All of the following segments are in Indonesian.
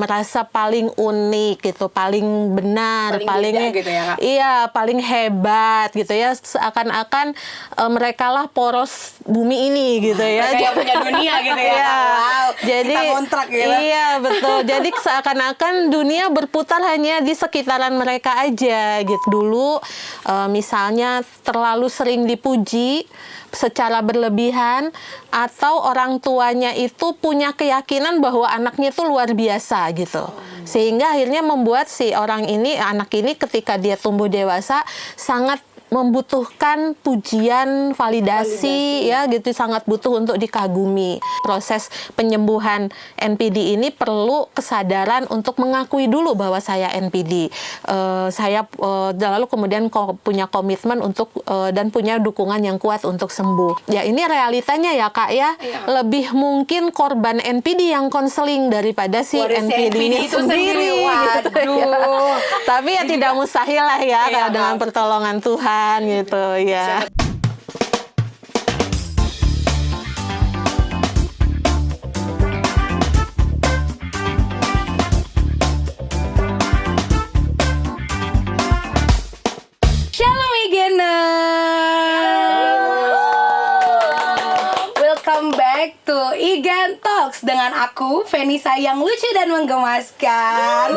merasa paling unik gitu, paling benar, paling beda gitu ya, Kak? Iya, paling hebat gitu ya. Seakan-akan mereka lah poros bumi ini gitu ya. Mereka yang punya dunia gitu ya. Iya. Wow. Jadi kita kontrak gitu. iya, betul. Jadi seakan-akan dunia berputar hanya di sekitaran mereka aja gitu. Dulu misalnya terlalu sering dipuji secara berlebihan, atau orang tuanya itu punya keyakinan bahwa anaknya itu luar biasa gitu. Sehingga akhirnya membuat si anak ini ketika dia tumbuh dewasa sangat membutuhkan pujian, validasi ya gitu, sangat butuh untuk dikagumi. Proses penyembuhan NPD ini perlu kesadaran untuk mengakui dulu bahwa saya NPD. Lalu kemudian punya komitmen untuk dan punya dukungan yang kuat untuk sembuh. Ya ini realitanya ya Kak ya. Iya. Lebih mungkin korban NPD yang konseling daripada si NPD ini itu sendiri. Gitu, ya. Tapi ya tidak mustahil lah ya kalau dengan pertolongan Tuhan gitu ya. Shalom Welcome back to Igan Talks dengan aku, Venisa yang lucu dan menggemaskan.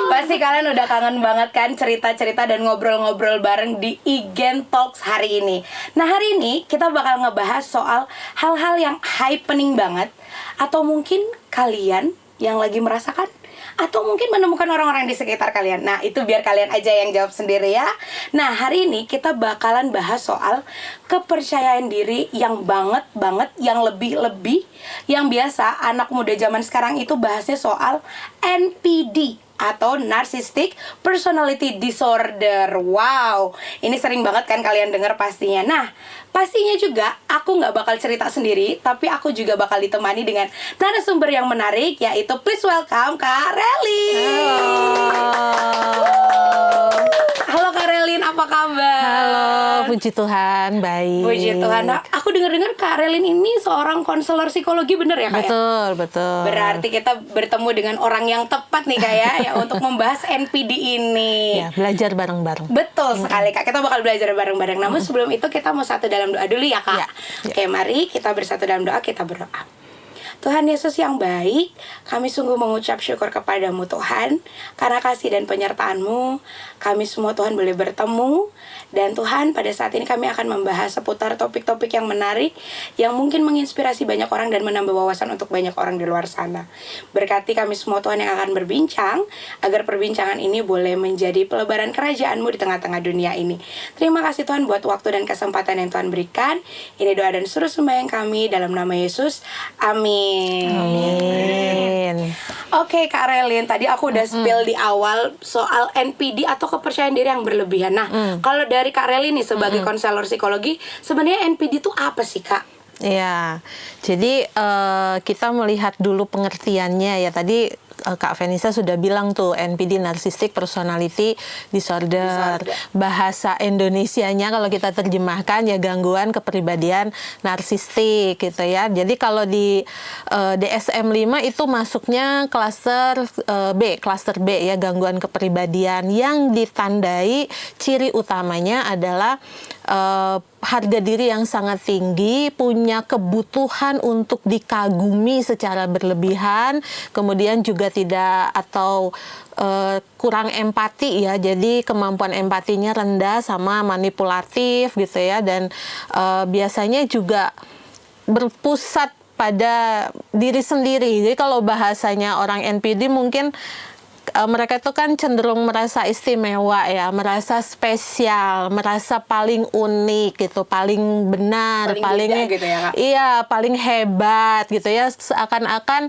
Pasti kalian udah kangen banget kan cerita-cerita dan ngobrol-ngobrol bareng di Igen Talks hari ini. Nah hari ini kita bakal ngebahas soal hal-hal yang happening banget, atau mungkin kalian yang lagi merasakan, atau mungkin menemukan orang-orang di sekitar kalian. Nah itu biar kalian aja yang jawab sendiri ya. Nah hari ini kita bakalan bahas soal kepercayaan diri yang banget, yang lebih-lebih, yang biasa anak muda zaman sekarang itu bahasnya soal NPD atau Narcissistic Personality Disorder. Wow, ini sering banget kan kalian dengar pastinya. Nah, pastinya juga aku nggak bakal cerita sendiri, tapi aku juga bakal ditemani dengan narasumber yang menarik, yaitu please welcome Kak Relin. Halo Kak Relin, apa kabar? Halo, puji Tuhan, baik. Puji Tuhan. Nah, aku dengar-dengar Kak Relin ini seorang konselor psikologi, bener ya Kak? Betul, betul. Berarti kita bertemu dengan orang yang tepat nih Kak ya untuk membahas NPD ini. Ya, belajar bareng-bareng. Betul sekali Kak, kita bakal belajar bareng-bareng. Namun sebelum itu kita mau satu dalam doa dulu ya Kak. Ya. Oke, mari kita bersatu dalam doa, kita berdoa. Tuhan Yesus yang baik, kami sungguh mengucap syukur kepadamu Tuhan, karena kasih dan penyertaan-Mu, kami semua Tuhan boleh bertemu. Dan Tuhan, pada saat ini kami akan membahas seputar topik-topik yang menarik, yang mungkin menginspirasi banyak orang dan menambah wawasan untuk banyak orang di luar sana. Berkati kami semua Tuhan yang akan berbincang, agar perbincangan ini boleh menjadi pelebaran kerajaan-Mu di tengah-tengah dunia ini. Terima kasih Tuhan buat waktu dan kesempatan yang Tuhan berikan. Ini doa dan suruh sembahyang kami dalam nama Yesus. Amin. Amin. Oke Kak Relin, tadi aku udah spill di awal soal NPD atau kepercayaan diri yang berlebihan. Nah, kalau dari Kak Relin nih sebagai konselor psikologi, sebenarnya NPD itu apa sih Kak? Ya, jadi kita melihat dulu pengertiannya ya. Tadi Kak Venisa sudah bilang tuh NPD, Narcissistic Personality Disorder. Bahasa Indonesianya kalau kita terjemahkan ya gangguan kepribadian narsistik gitu ya. Jadi kalau di DSM-5 itu masuknya klaster B ya, gangguan kepribadian yang ditandai ciri utamanya adalah harga diri yang sangat tinggi, punya kebutuhan untuk dikagumi secara berlebihan, kemudian juga tidak atau kurang empati ya, jadi kemampuan empatinya rendah sama manipulatif gitu ya, dan biasanya juga berpusat pada diri sendiri. Jadi kalau bahasanya orang NPD mungkin mereka itu kan cenderung merasa istimewa ya, merasa spesial, merasa paling unik gitu, paling benar, paling gitu ya, Kak? Iya, paling hebat gitu ya. Seakan-akan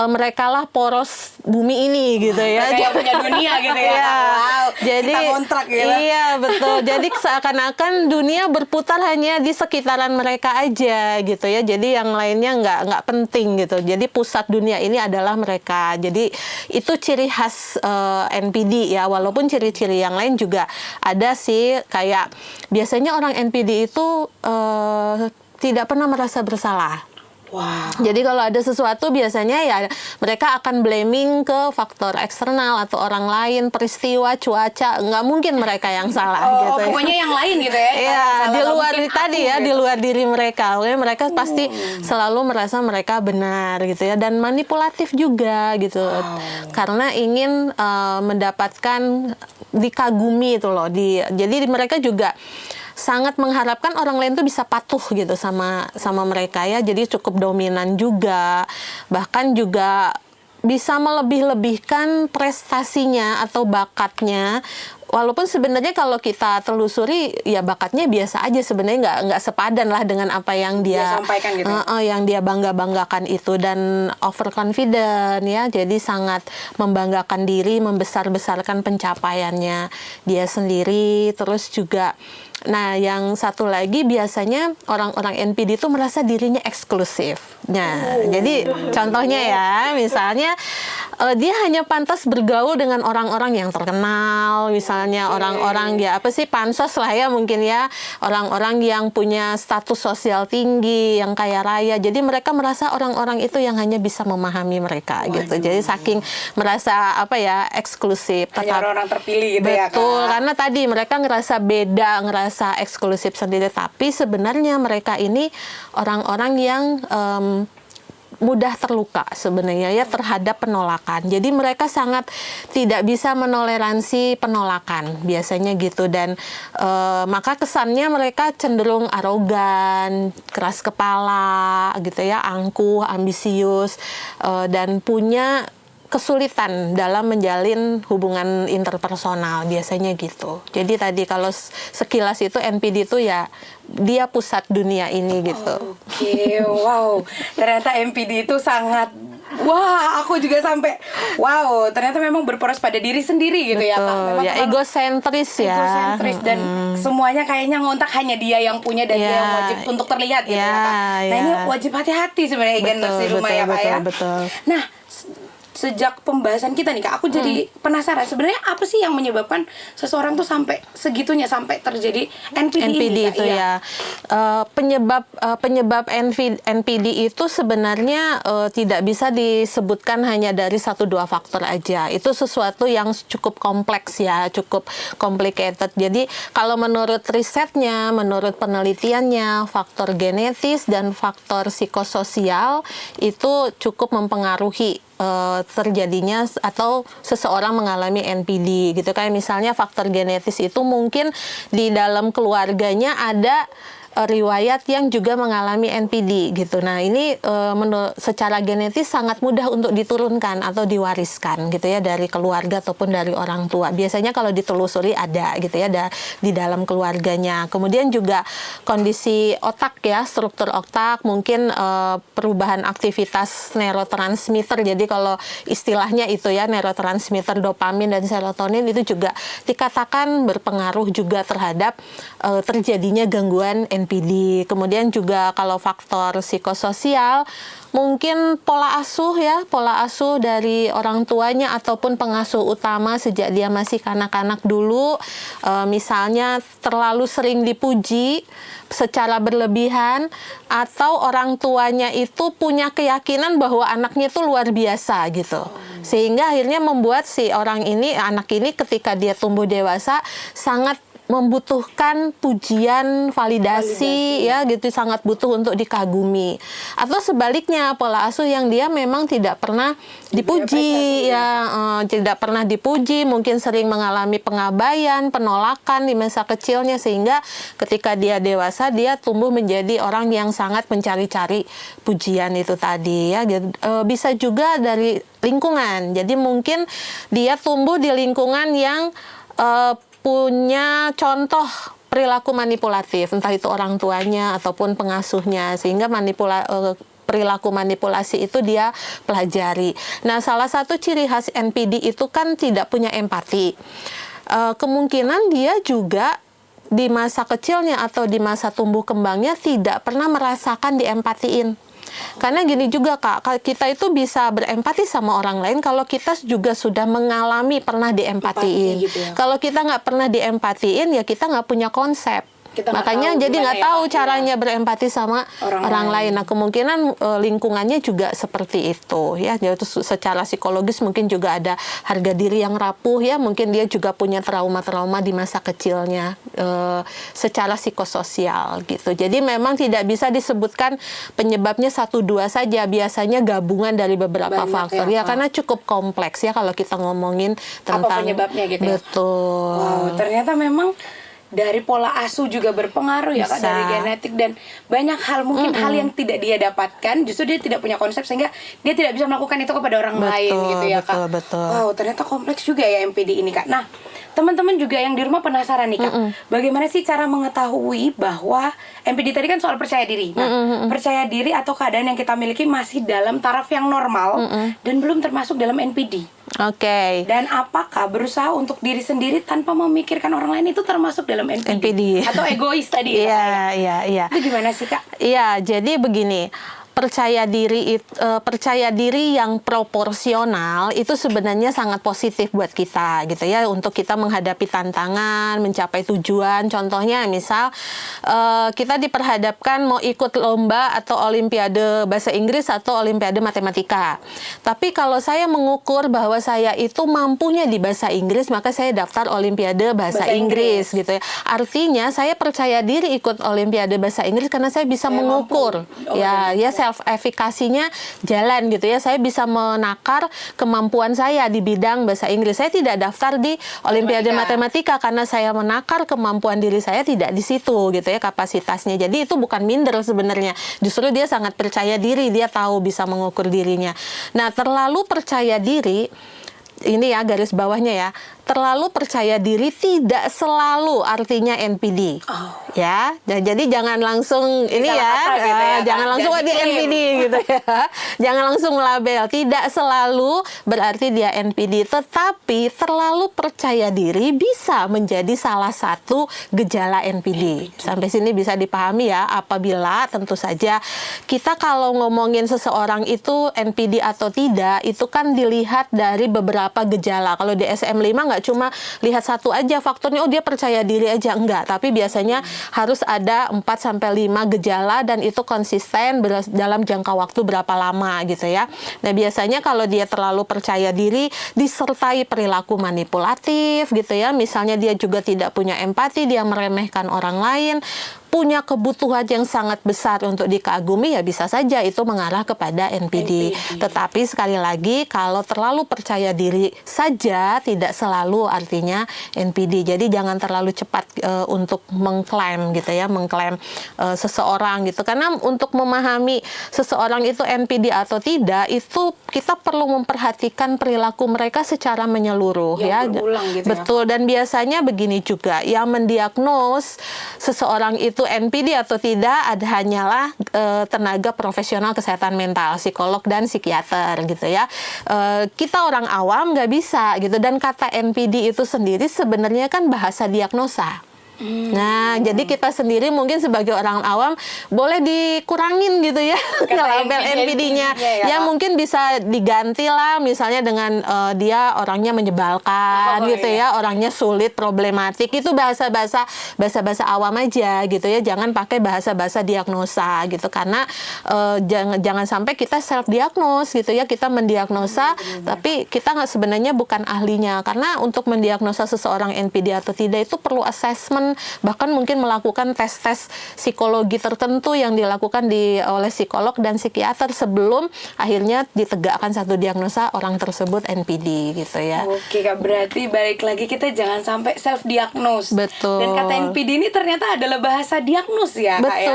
mereka lah poros bumi ini gitu ya. Mereka yang punya dunia gitu ya. Iya. Wow. Jadi kita kontrak gitu. Iya, betul. Jadi seakan-akan dunia berputar hanya di sekitaran mereka aja gitu ya. Jadi yang lainnya nggak penting gitu. Jadi pusat dunia ini adalah mereka. Jadi itu ciri khas NPD ya, walaupun ciri-ciri yang lain juga ada sih, kayak biasanya orang NPD itu tidak pernah merasa bersalah. Wow. Jadi kalau ada sesuatu biasanya ya mereka akan blaming ke faktor eksternal atau orang lain, peristiwa, cuaca, nggak mungkin mereka yang salah gitu ya. Pokoknya yang lain gitu ya. Iya, di luar tadi ya, gitu. di luar diri mereka. Pokoknya mereka pasti selalu merasa mereka benar gitu ya, dan manipulatif juga gitu. Karena ingin mendapatkan dikagumi itu loh. Jadi mereka juga sangat mengharapkan orang lain tuh bisa patuh gitu sama mereka ya. Jadi cukup dominan juga. Bahkan juga bisa melebih-lebihkan prestasinya atau bakatnya. Walaupun sebenarnya kalau kita telusuri ya bakatnya biasa aja, sebenarnya nggak sepadan lah dengan apa yang dia sampaikan gitu. Yang dia banggakan itu, dan overconfident ya. Jadi sangat membanggakan diri, membesar-besarkan pencapaiannya dia sendiri. Terus juga yang satu lagi biasanya orang-orang NPD itu merasa dirinya eksklusif. Nah, jadi contohnya ya, misalnya dia hanya pantas bergaul dengan orang-orang yang terkenal, misalnya orang-orang ya pansos lah ya mungkin ya, orang-orang yang punya status sosial tinggi, yang kaya raya. Jadi mereka merasa orang-orang itu yang hanya bisa memahami mereka gitu. Jadi saking merasa eksklusif. Hanya orang-orang terpilih gitu ya, Kak. Betul, karena tadi mereka ngerasa beda, ngerasa eksklusif sendiri, tapi sebenarnya mereka ini orang-orang yang mudah terluka sebenarnya ya terhadap penolakan. Jadi mereka sangat tidak bisa menoleransi penolakan biasanya gitu, dan maka kesannya mereka cenderung arogan, keras kepala gitu ya, angkuh, ambisius, dan punya kesulitan dalam menjalin hubungan interpersonal biasanya gitu. Jadi tadi kalau sekilas itu NPD itu ya dia pusat dunia ini gitu. Oke, wow. Ternyata NPD itu sangat aku juga sampai ternyata memang berporos pada diri sendiri gitu. Betul, ya Kak. Memang ya egosentris ya. Egosentris dan semuanya kayaknya ngontak hanya dia yang punya dan dia yang wajib untuk terlihat gitu ya Kak. Nah, ini wajib hati-hati sebenarnya di rumah ya Kak ya. Betul. Nah, sejak pembahasan kita nih Kak, aku jadi penasaran sebenarnya apa sih yang menyebabkan seseorang tuh sampai segitunya sampai terjadi NPD ini, Kak? Itu ya. Penyebab NPD itu sebenarnya tidak bisa disebutkan hanya dari 1-2 faktor aja. Itu sesuatu yang cukup kompleks ya, cukup complicated. Jadi kalau menurut risetnya, menurut penelitiannya, faktor genetis dan faktor psikososial itu cukup mempengaruhi terjadinya atau seseorang mengalami NPD gitu. Kayak misalnya faktor genetis itu mungkin di dalam keluarganya ada riwayat yang juga mengalami NPD gitu. Nah, ini secara genetis sangat mudah untuk diturunkan atau diwariskan gitu ya, dari keluarga ataupun dari orang tua. Biasanya kalau ditelusuri ada gitu ya, ada di dalam keluarganya. Kemudian juga kondisi otak ya, struktur otak, mungkin perubahan aktivitas neurotransmitter. Jadi kalau istilahnya itu ya, neurotransmitter dopamin dan serotonin itu juga dikatakan berpengaruh juga terhadap terjadinya gangguan NPD. Kemudian juga kalau faktor psikososial, mungkin pola asuh dari orang tuanya ataupun pengasuh utama sejak dia masih kanak-kanak dulu, misalnya terlalu sering dipuji secara berlebihan, atau orang tuanya itu punya keyakinan bahwa anaknya itu luar biasa gitu, sehingga akhirnya membuat si anak ini ketika dia tumbuh dewasa sangat membutuhkan pujian, validasi ya gitu, sangat butuh untuk dikagumi. Atau sebaliknya, pola asuh yang dia memang tidak pernah dipuji tidak pernah dipuji, mungkin sering mengalami pengabaian, penolakan di masa kecilnya, sehingga ketika dia dewasa dia tumbuh menjadi orang yang sangat mencari-cari pujian itu tadi ya. Bisa juga dari lingkungan. Jadi mungkin dia tumbuh di lingkungan yang punya contoh perilaku manipulatif, entah itu orang tuanya ataupun pengasuhnya, sehingga perilaku manipulasi itu dia pelajari. Nah, salah satu ciri khas NPD itu kan tidak punya empati. Kemungkinan dia juga di masa kecilnya atau di masa tumbuh kembangnya tidak pernah merasakan diempatiin. Karena gini juga Kak, kita itu bisa berempati sama orang lain kalau kita juga sudah mengalami pernah diempatiin. Gitu ya. Kalau kita nggak pernah diempatiin, ya kita nggak punya konsep. Kita nggak Makanya tahu jadi gimana nggak ya, tahu Kak, caranya berempati sama orang lain. lain. Nah, kemungkinan lingkungannya juga seperti itu ya. Jadi secara psikologis mungkin juga ada harga diri yang rapuh ya. Mungkin dia juga punya trauma-trauma di masa kecilnya secara psikososial gitu. Jadi memang tidak bisa disebutkan penyebabnya 1-2 saja. Biasanya gabungan dari beberapa Banyak faktor ya, ya, karena cukup kompleks ya kalau kita ngomongin tentang apa penyebabnya gitu ya. Betul. Wow, ternyata memang dari pola asuh juga berpengaruh ya Kak, Bisa. dari genetik dan banyak hal, mungkin hal yang tidak dia dapatkan, justru dia tidak punya konsep sehingga dia tidak bisa melakukan itu kepada orang lain gitu ya Kak. Betul. Wow, ternyata kompleks juga ya MPD ini Kak. Nah, teman-teman juga yang di rumah penasaran nih Kak, bagaimana sih cara mengetahui bahwa MPD tadi kan soal percaya diri. Nah, percaya diri atau keadaan yang kita miliki masih dalam taraf yang normal dan belum termasuk dalam NPD. Oke. Dan apakah berusaha untuk diri sendiri tanpa memikirkan orang lain itu termasuk dalam NPD? NPD. Atau egois tadi ya? Iya. Itu gimana sih Kak? Iya, jadi begini. Percaya diri yang proporsional itu sebenarnya sangat positif buat kita gitu ya, untuk kita menghadapi tantangan, mencapai tujuan. Contohnya misal kita diperhadapkan mau ikut lomba atau olimpiade bahasa Inggris atau olimpiade matematika. Tapi kalau saya mengukur bahwa saya itu mampunya di bahasa Inggris, maka saya daftar olimpiade bahasa Inggris gitu ya. Artinya saya percaya diri ikut olimpiade bahasa Inggris karena saya bisa mengukur ya self efikasinya jalan gitu ya. Saya bisa menakar kemampuan saya di bidang bahasa Inggris. Saya tidak daftar di olimpiade matematika karena saya menakar kemampuan diri saya tidak di situ gitu ya, kapasitasnya. Jadi itu bukan minder sebenarnya. Justru dia sangat percaya diri, dia tahu bisa mengukur dirinya. Nah, terlalu percaya diri ini ya garis bawahnya ya. Terlalu percaya diri tidak selalu artinya NPD. Ya. Jadi jangan langsung ini ya, gitu ya, jangan langsung di NPD gitu ya. Jangan langsung label. Tidak selalu berarti dia NPD, tetapi terlalu percaya diri bisa menjadi salah satu gejala NPD. Sampai sini bisa dipahami ya, apabila tentu saja kita kalau ngomongin seseorang itu NPD atau tidak, itu kan dilihat dari beberapa gejala. Kalau di SM5 nggak cuma lihat satu aja faktornya, oh dia percaya diri aja, enggak, tapi biasanya harus ada 4-5 gejala dan itu konsisten dalam jangka waktu berapa lama gitu ya. Nah, biasanya kalau dia terlalu percaya diri disertai perilaku manipulatif gitu ya, misalnya dia juga tidak punya empati, dia meremehkan orang lain, punya kebutuhan yang sangat besar untuk dikagumi, ya bisa saja itu mengarah kepada NPD. Tetapi sekali lagi, kalau terlalu percaya diri saja tidak selalu artinya NPD. Jadi jangan terlalu cepat untuk mengklaim gitu ya, mengklaim seseorang gitu. Karena untuk memahami seseorang itu NPD atau tidak, itu kita perlu memperhatikan perilaku mereka secara menyeluruh ya. Berulang gitu. Betul, dan biasanya begini juga, yang mendiagnos seseorang itu NPD atau tidak hanyalah tenaga profesional kesehatan mental, psikolog dan psikiater gitu ya. Kita orang awam nggak bisa gitu, dan kata NPD itu sendiri sebenarnya kan bahasa diagnosa. Nah, jadi kita sendiri mungkin sebagai orang awam boleh dikurangin gitu ya label NPD-nya. Ya mungkin bisa diganti lah, misalnya dengan dia orangnya menyebalkan gitu ya, orangnya sulit, problematik. Itu bahasa-bahasa awam aja gitu ya. Jangan pakai bahasa-bahasa diagnosa gitu, karena jangan sampai kita self diagnose gitu ya. Kita mendiagnosa tapi kita nggak, sebenarnya bukan ahlinya. Karena untuk mendiagnosa seseorang NPD atau tidak itu perlu assessment, bahkan mungkin melakukan tes-tes psikologi tertentu yang dilakukan oleh psikolog dan psikiater sebelum akhirnya ditegakkan satu diagnosa orang tersebut NPD gitu ya. Oke Kak, berarti balik lagi kita jangan sampai self diagnose. Betul. Dan kata NPD ini ternyata adalah bahasa diagnos ya Kak ya.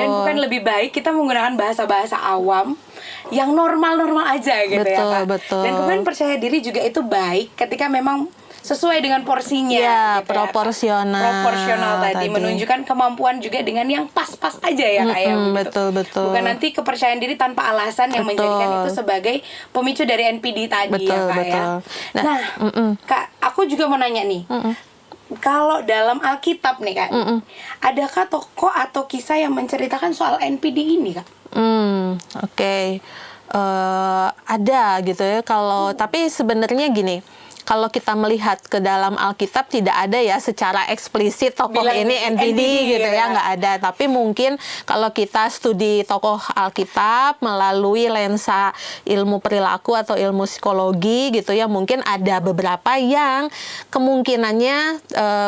Dan bukan lebih baik kita menggunakan bahasa-bahasa awam yang normal-normal aja gitu ya Kak. Betul. Dan kemudian percaya diri juga itu baik ketika memang sesuai dengan porsinya ya, gitu proporsional. Proporsional tadi menunjukkan kemampuan juga dengan yang pas-pas aja ya Kak ya. Betul. Bukan nanti kepercayaan diri tanpa alasan yang menjadikan itu sebagai pemicu dari NPD tadi ya Kak ya. Nah, Kak, aku juga mau nanya nih. Kalau dalam Alkitab nih Kak, adakah tokoh atau kisah yang menceritakan soal NPD ini Kak? Oke. Ada gitu ya. Kalau tapi sebenarnya gini, kalau kita melihat ke dalam Alkitab tidak ada ya secara eksplisit tokoh Bilang ini NPD gitu ya. ya, nggak ada. Tapi mungkin kalau kita studi tokoh Alkitab melalui lensa ilmu perilaku atau ilmu psikologi gitu ya, mungkin ada beberapa yang kemungkinannya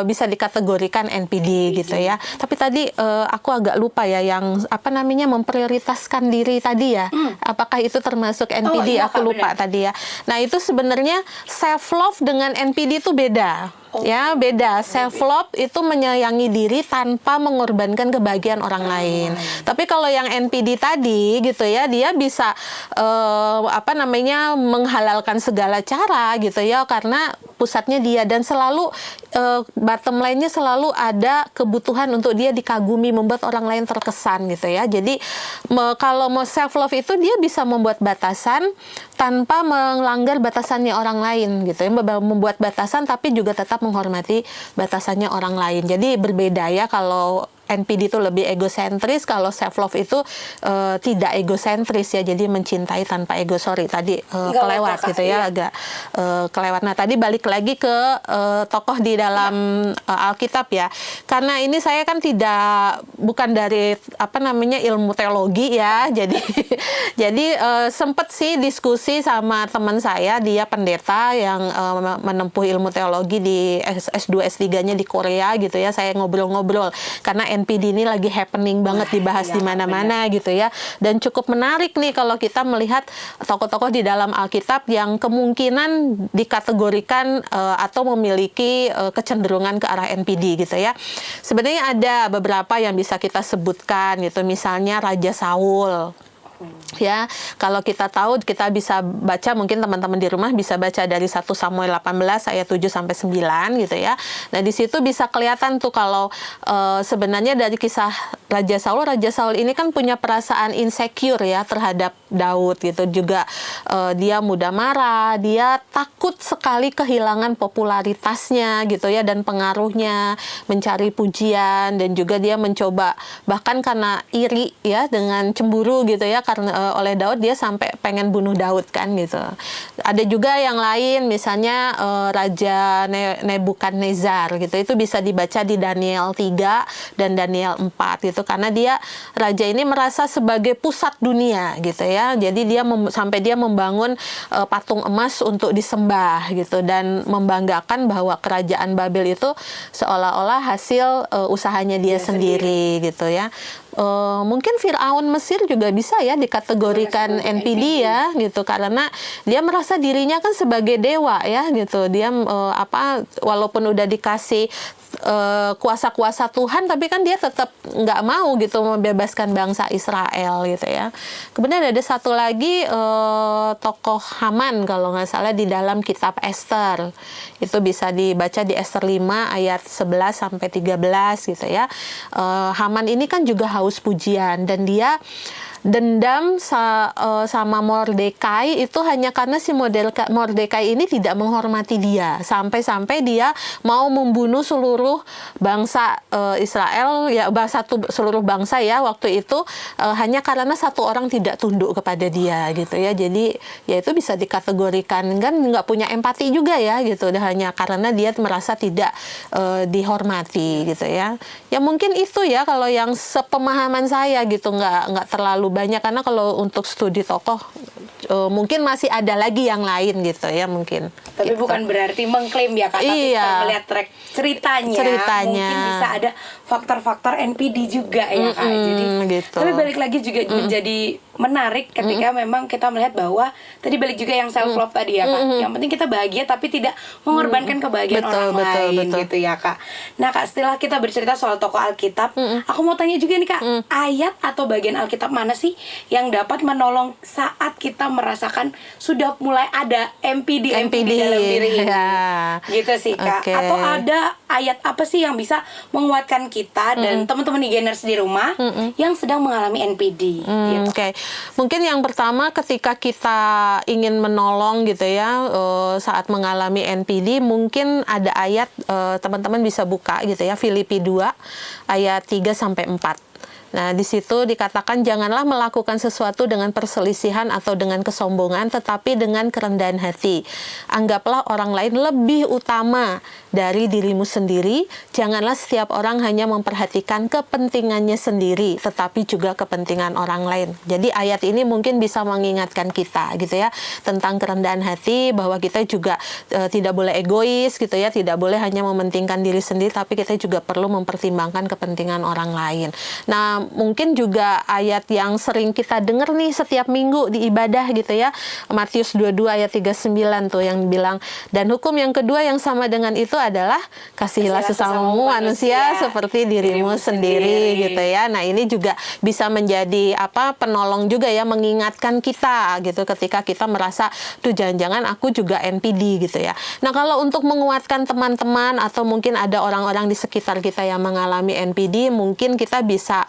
bisa dikategorikan NPD gitu ya. Tapi tadi aku agak lupa ya yang apa namanya memprioritaskan diri tadi ya. Apakah itu termasuk NPD? Iya, Aku Kak, lupa benar. tadi ya. Nah, itu sebenarnya self love dengan NPD itu beda. Ya, beda. Self love itu menyayangi diri tanpa mengorbankan kebahagiaan orang lain. Tapi kalau yang NPD tadi gitu ya, dia bisa apa namanya menghalalkan segala cara gitu ya, karena pusatnya dia dan selalu bottom line-nya selalu ada kebutuhan untuk dia dikagumi, membuat orang lain terkesan gitu ya. Jadi kalau mau self love itu dia bisa membuat batasan tanpa melanggar batasannya orang lain gitu ya, membuat batasan tapi juga tetap menghormati batasannya orang lain. Jadi berbeda ya, kalau NPD itu lebih egosentris, kalau self love itu tidak egosentris ya, jadi mencintai tanpa ego. Sorry tadi kelewat apa-apa, gitu ya, iya. agak kelewat. Nah tadi balik lagi ke tokoh di dalam Alkitab ya, karena ini saya kan bukan dari apa namanya ilmu teologi ya, jadi jadi sempet sih diskusi sama teman saya, dia pendeta yang menempuh ilmu teologi di S2 S3-nya di Korea gitu ya. Saya ngobrol-ngobrol karena NPD ini lagi happening banget dibahas iya, di mana-mana gitu ya. Dan cukup menarik nih kalau kita melihat tokoh-tokoh di dalam Alkitab yang kemungkinan dikategorikan atau memiliki kecenderungan ke arah NPD gitu ya. Sebenarnya ada beberapa yang bisa kita sebutkan gitu, misalnya Raja Saul. Ya, kalau kita tahu, kita bisa baca, mungkin teman-teman di rumah bisa baca dari 1 Samuel 18 ayat 7 sampai 9 gitu ya. Nah, di situ bisa kelihatan tuh kalau sebenarnya dari kisah Raja Saul ini kan punya perasaan insecure ya terhadap Daud gitu. Juga dia mudah marah, dia takut sekali kehilangan popularitasnya gitu ya dan pengaruhnya, mencari pujian, dan juga dia mencoba bahkan karena iri ya dengan cemburu gitu ya karena oleh Daud, dia sampai pengen bunuh Daud kan gitu. Ada juga yang lain, misalnya Raja Nebukadnezar gitu, itu bisa dibaca di Daniel 3 dan Daniel 4 gitu, karena dia raja ini merasa sebagai pusat dunia gitu ya. Jadi dia sampai dia membangun patung emas untuk disembah gitu, dan membanggakan bahwa kerajaan Babel itu seolah-olah hasil usahanya dia sendiri gitu ya. Mungkin Firaun Mesir juga bisa ya dikategorikan NPD ya gitu, karena dia merasa dirinya kan sebagai dewa ya gitu. Dia walaupun udah dikasih kuasa-kuasa Tuhan, tapi kan dia tetap nggak mau gitu membebaskan bangsa Israel gitu ya. Kemudian ada satu lagi tokoh Haman kalau nggak salah di dalam kitab Esther. Itu bisa dibaca di Esther 5 ayat 11 sampai 13 gitu ya. Haman ini kan juga haus pujian, dan dia dendam sama Mordekai itu hanya karena si Mordekai ini tidak menghormati dia, sampai-sampai dia mau membunuh seluruh bangsa Israel ya, seluruh bangsa ya waktu itu, hanya karena satu orang tidak tunduk kepada dia gitu ya. Jadi ya itu bisa dikategorikan kan nggak punya empati juga ya gitu, hanya karena dia merasa tidak dihormati gitu ya. Ya mungkin itu ya kalau yang sepemahaman saya gitu, nggak terlalu banyak, karena kalau untuk studi tokoh mungkin masih ada lagi yang lain gitu ya mungkin. Tapi gitu. bukan berarti mengklaim ya Kak, tapi Iya. setelah melihat track ceritanya mungkin bisa ada faktor-faktor NPD juga ya Kak. Jadi gitu. tapi balik lagi juga menjadi menarik ketika memang kita melihat bahwa tadi balik juga yang self love tadi ya Kak. Yang penting kita bahagia tapi tidak mengorbankan kebahagiaan orang lain gitu ya Kak. Nah Kak, setelah kita bercerita soal tokoh Alkitab, aku mau tanya juga nih Kak, ayat atau bagian Alkitab mana sih yang dapat menolong saat kita merasakan sudah mulai ada NPD dalam diri ini? Ya. Gitu sih Kak. Oke. Atau ada ayat apa sih yang bisa menguatkan kita dan teman-teman Igeners di rumah yang sedang mengalami NPD gitu. Oke. Mungkin yang pertama ketika kita ingin menolong gitu ya saat mengalami NPD, mungkin ada ayat teman-teman bisa buka gitu ya, Filipi 2 ayat 3 sampai 4. Nah, di situ dikatakan janganlah melakukan sesuatu dengan perselisihan atau dengan kesombongan, tetapi dengan kerendahan hati. Anggaplah orang lain lebih utama dari dirimu sendiri. Janganlah setiap orang hanya memperhatikan kepentingannya sendiri, tetapi juga kepentingan orang lain. Jadi ayat ini mungkin bisa mengingatkan kita gitu ya, tentang kerendahan hati, bahwa kita juga tidak boleh egois gitu ya, tidak boleh hanya mementingkan diri sendiri, tapi kita juga perlu mempertimbangkan kepentingan orang lain. Nah, mungkin juga ayat yang sering kita dengar nih setiap minggu di ibadah gitu ya, Matius 22 ayat 39 tuh yang bilang, dan hukum yang kedua yang sama dengan itu adalah kasihilah sesamamu manusia seperti dirimu sendiri gitu ya. Nah, ini juga bisa menjadi penolong juga ya, mengingatkan kita gitu ketika kita merasa tuh jangan-jangan aku juga NPD gitu ya. Nah, kalau untuk menguatkan teman-teman atau mungkin ada orang-orang di sekitar kita yang mengalami NPD, mungkin kita bisa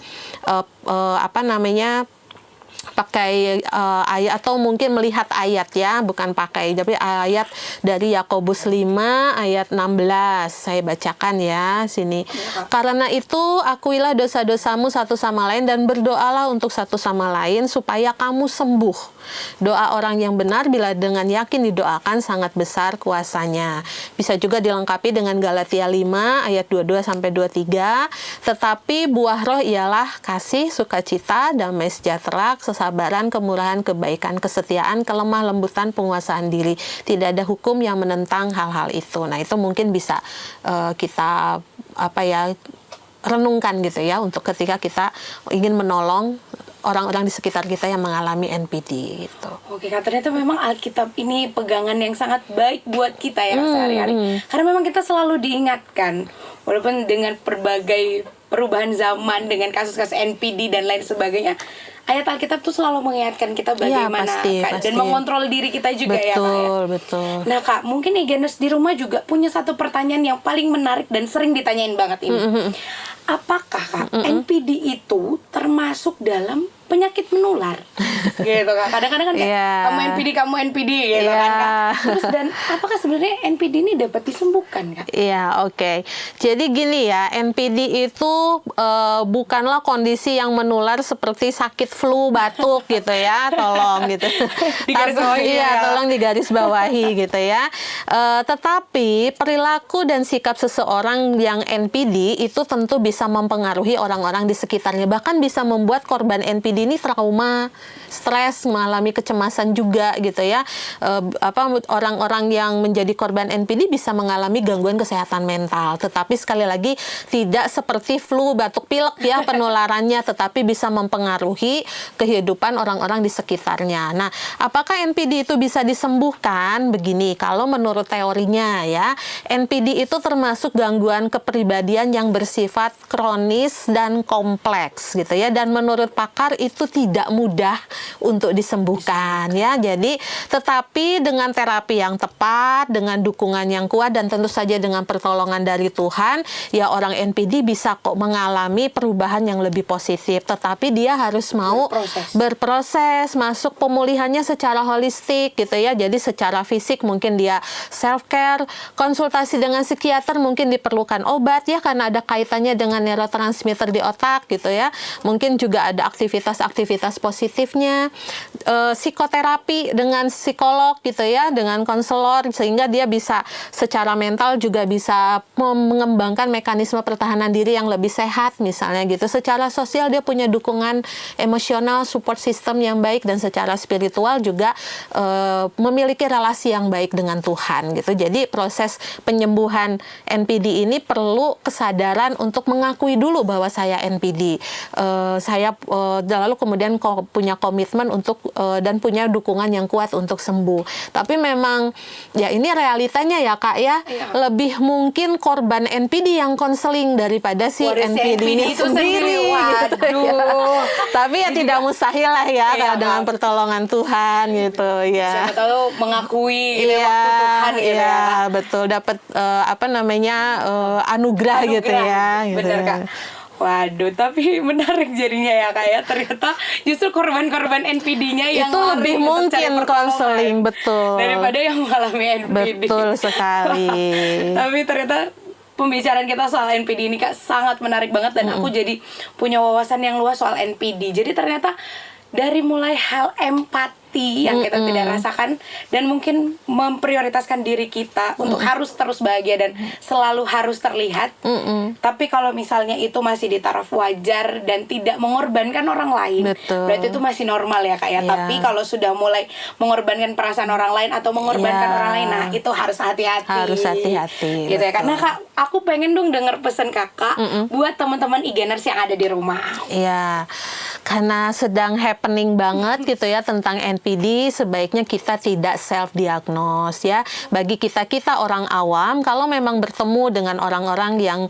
pakai ayat atau mungkin melihat ayat ya, bukan pakai, tapi ayat dari Yakobus 5 ayat 16. Saya bacakan ya sini. Karena itu akuilah dosa-dosamu satu sama lain dan berdoalah untuk satu sama lain supaya kamu sembuh. Doa orang yang benar bila dengan yakin didoakan sangat besar kuasanya. Bisa juga dilengkapi dengan Galatia 5 ayat 22 sampai 23. Tetapi buah roh ialah kasih, sukacita, damai sejahtera, kesabaran, kemurahan, kebaikan, kesetiaan, kelemah lembutan, penguasaan diri. Tidak ada hukum yang menentang hal-hal itu. Nah, itu mungkin bisa kita renungkan gitu ya, untuk ketika kita ingin menolong orang-orang di sekitar kita yang mengalami NPD gitu. Oke, Kak, ternyata memang Alkitab ini pegangan yang sangat baik buat kita ya sehari-hari. Karena memang kita selalu diingatkan, walaupun dengan berbagai perubahan zaman, dengan kasus-kasus NPD dan lain sebagainya, ayat Alkitab tuh selalu mengingatkan kita bagaimana pasti. dan mengontrol diri kita juga ya, Kak. Betul. Nah, Kak, mungkin Igenus di rumah juga punya satu pertanyaan yang paling menarik dan sering ditanyain banget ini. Apakah, Kak, NPD itu termasuk dalam penyakit menular? Gitu, Kak. Kadang-kadang kan kayak kamu NPD gitu kan, Kak. Terus, dan apakah sebenarnya NPD ini dapat disembuhkan, Kak? Iya, oke. Jadi gini ya, NPD itu bukanlah kondisi yang menular seperti sakit flu, batuk gitu ya, tolong gitu. Tolong digarisbawahi gitu ya. Tetapi perilaku dan sikap seseorang yang NPD itu tentu bisa mempengaruhi orang-orang di sekitarnya, bahkan bisa membuat korban NPD ini trauma, stres, mengalami kecemasan juga gitu ya. Orang-orang yang menjadi korban NPD bisa mengalami gangguan kesehatan mental. Tetapi sekali lagi tidak seperti flu, batuk pilek ya penularannya, tetapi bisa mempengaruhi kehidupan orang-orang di sekitarnya. Nah, apakah NPD itu bisa disembuhkan? Begini, kalau menurut teorinya ya, NPD itu termasuk gangguan kepribadian yang bersifat kronis dan kompleks gitu ya, dan menurut pakar itu tidak mudah untuk disembuhkan ya. Jadi tetapi dengan terapi yang tepat, dengan dukungan yang kuat, dan tentu saja dengan pertolongan dari Tuhan, ya orang NPD bisa kok mengalami perubahan yang lebih positif. Tetapi dia harus mau berproses, masuk pemulihannya secara holistik gitu ya. Jadi secara fisik mungkin dia self care, konsultasi dengan psikiater, mungkin diperlukan obat ya karena ada kaitannya dengan neurotransmitter di otak gitu ya. Mungkin juga ada aktivitas-aktivitas positifnya, psikoterapi dengan psikolog gitu ya, dengan konselor, sehingga dia bisa secara mental juga bisa mengembangkan mekanisme pertahanan diri yang lebih sehat misalnya gitu. Secara sosial dia punya dukungan emosional, support system yang baik, dan secara spiritual juga memiliki relasi yang baik dengan Tuhan gitu. Jadi proses penyembuhan NPD ini perlu kesadaran untuk mengakui dulu bahwa saya NPD. Lalu kemudian punya komitmen untuk dan punya dukungan yang kuat untuk sembuh. Tapi memang ya ini realitanya ya, Kak ya, lebih mungkin korban NPD yang konseling daripada si NPD ini sendiri. Gitu, ya. Tapi ya tidak mustahil lah ya, dengan pertolongan Tuhan gitu ya. Siapa tahu mengakui waktu Tuhan gitu ya. Betul, dapat anugerah gitu ya. Gitu. Benar, Kak. Waduh, tapi menarik jadinya ya, Kak ya. Ternyata justru korban-korban NPD-nya yang itu lebih mungkin konseling, betul, daripada yang mengalami NPD. Betul sekali. Tapi ternyata pembicaraan kita soal NPD ini Kak sangat menarik banget, dan aku jadi punya wawasan yang luas soal NPD. Jadi ternyata dari mulai hal empati yang kita tidak rasakan, dan mungkin memprioritaskan diri kita untuk harus terus bahagia dan selalu harus terlihat. Tapi kalau misalnya itu masih di taraf wajar dan tidak mengorbankan orang lain, Betul. berarti itu masih normal ya Kak ya. Iya. Tapi kalau sudah mulai mengorbankan perasaan orang lain atau mengorbankan Iya. orang lain, nah itu harus hati-hati. Harus hati-hati, Gitu ya. betul. Karena Kak, aku pengen dong denger pesan Kakak buat teman-teman e-gainers yang ada di rumah. Iya, karena sedang happening banget gitu ya tentang NPD, sebaiknya kita tidak self-diagnose ya. Bagi kita orang awam, kalau memang bertemu dengan orang-orang yang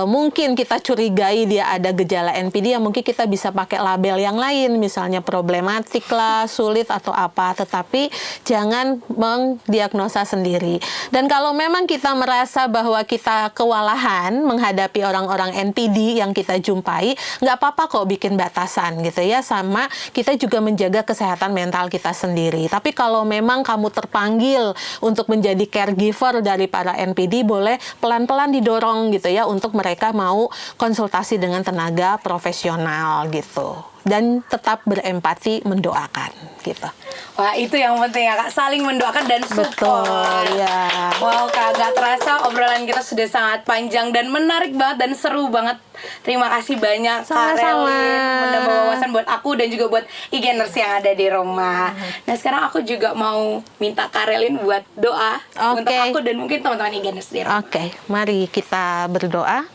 mungkin kita curigai dia ada gejala NPD, ya mungkin kita bisa pakai label yang lain, misalnya problematik lah, sulit atau apa. Tetapi jangan mendiagnosa sendiri. Dan kalau memang kita merasa bahwa kita kewalahan menghadapi orang-orang NPD yang kita jumpai, nggak apa-apa kok bikin batasan gitu ya, sama kita juga menjaga kesehatan mental kita sendiri. Tapi kalau memang kamu terpanggil untuk menjadi caregiver dari para NPD, boleh pelan-pelan didorong gitu ya untuk mereka mau konsultasi dengan tenaga profesional gitu. Dan tetap berempati, mendoakan gitu. Wah, itu yang penting ya Kak, saling mendoakan dan support. Betul, ya. Wow Kak, gak terasa obrolan kita sudah sangat panjang dan menarik banget dan seru banget. Terima kasih banyak Kak Sama-sama. Relin, menambah wawasan buat aku dan juga buat e-gainers yang ada di rumah. Nah sekarang aku juga mau minta Kak Relin buat doa untuk Oke. aku dan mungkin teman-teman e-gainers di rumah. Oke, mari kita berdoa.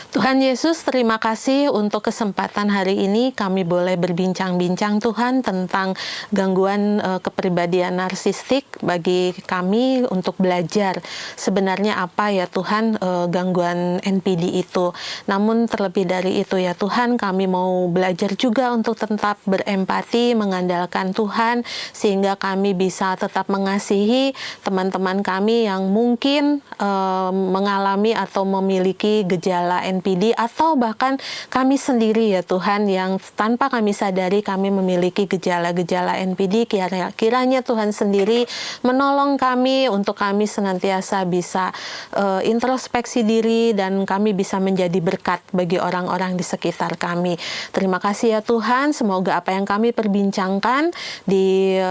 Tuhan Yesus, terima kasih untuk kesempatan hari ini kami boleh berbincang-bincang Tuhan tentang gangguan kepribadian narsistik, bagi kami untuk belajar sebenarnya apa ya Tuhan gangguan NPD itu. Namun terlebih dari itu ya Tuhan, kami mau belajar juga untuk tetap berempati, mengandalkan Tuhan, sehingga kami bisa tetap mengasihi teman-teman kami yang mungkin mengalami atau memiliki gejala NPD, atau bahkan kami sendiri ya Tuhan yang tanpa kami sadari kami memiliki gejala-gejala NPD. Kiranya Tuhan sendiri menolong kami untuk kami senantiasa bisa introspeksi diri dan kami bisa menjadi berkat bagi orang-orang di sekitar kami. Terima kasih ya Tuhan, semoga apa yang kami perbincangkan di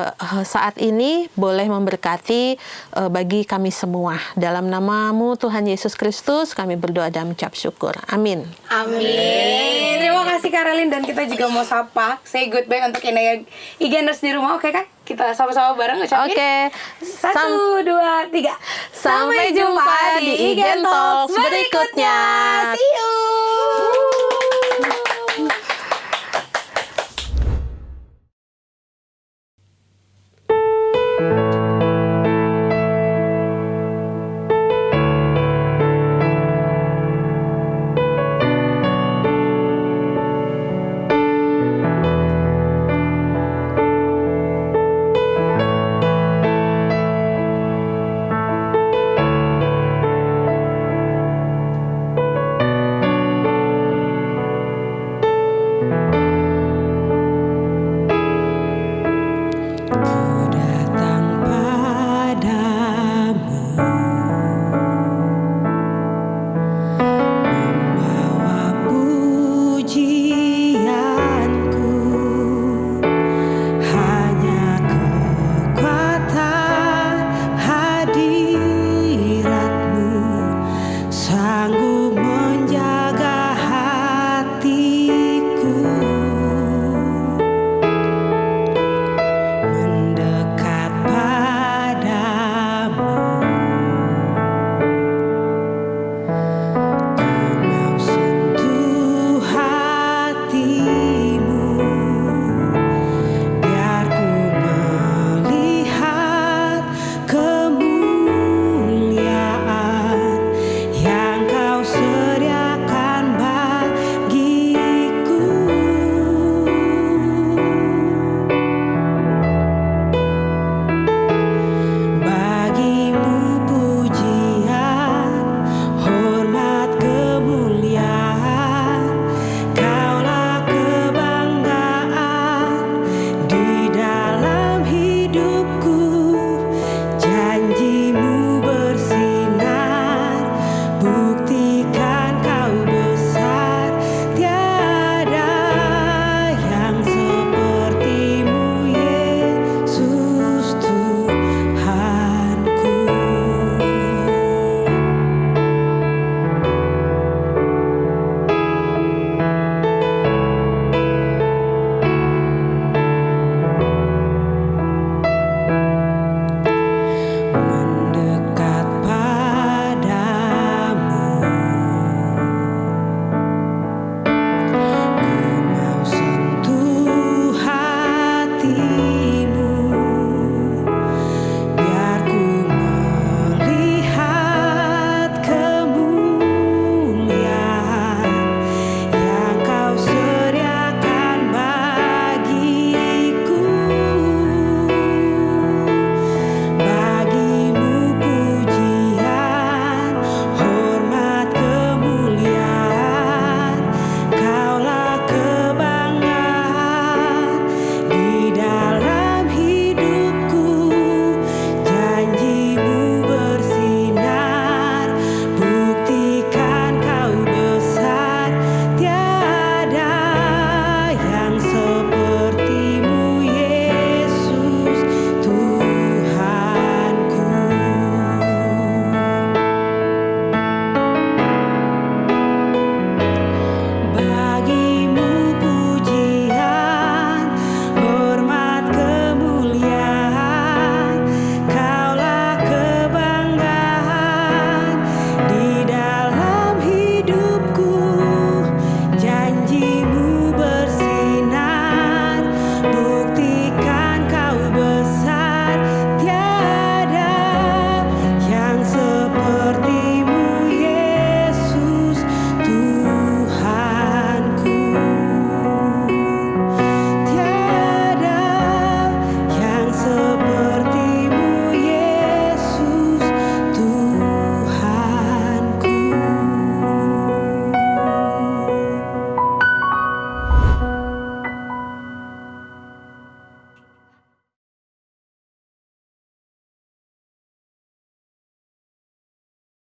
saat ini boleh memberkati bagi kami semua. Dalam nama-Mu Tuhan Yesus Kristus kami berdoa dan mengucap syukur. Amin. Amin. Terima kasih Kak Relin, dan kita juga mau sapa, say goodbye untuk e-gainers di rumah. Oke kan? Kita sama-sama bareng ngucapin. Oke. 1, 2, 3. Sampai jumpa di e-Gain Talks berikutnya. See you.